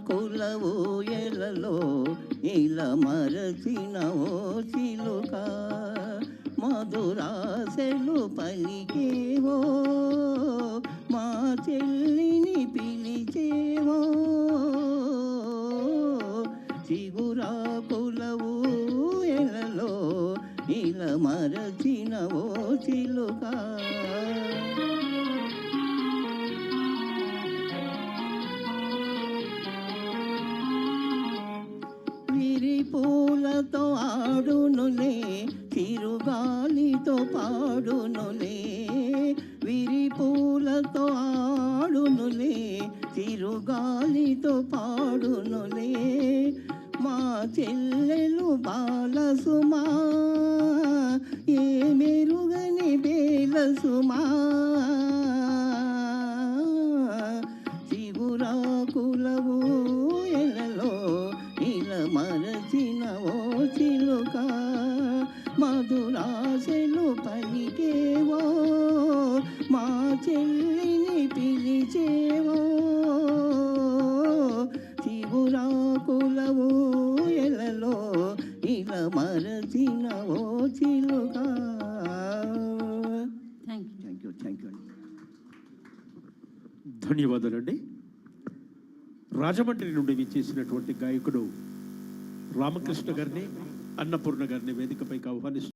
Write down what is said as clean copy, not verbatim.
కులవు ఎలలో ఇలా మరచినవో చిలుక మధురాశలు పలికేవో మా చెల్లిని పిలిచేవో చిగురా కులవు ఎలలో ఇలా మరచినవో చిలుక పూలతో ఆడునులే చిరుగాలితో పాడునులే విరి పూలతో ఆడునులే చిరుగాలితో పాడునులే మా చెల్లెలు బాలసుమా ఏ మెరుగని బేలసుమా చిగురా కులవు ఎలలో మరచినవో చిలుక మధురాశలు పలికేవో మా చెల్లిని పిలిచేవో చిగురా కులవు ఎలలో ఇలా మరచినవో చిలుక. థ్యాంక్ యూ ధన్యవాదాలండి. రాజమండ్రి నుండి విచ్చేసినటువంటి గాయకుడు రామకృష్ణ గారిని, అన్నపూర్ణ గారిని వేదికపైకి ఆహ్వానిస్తున్నారు.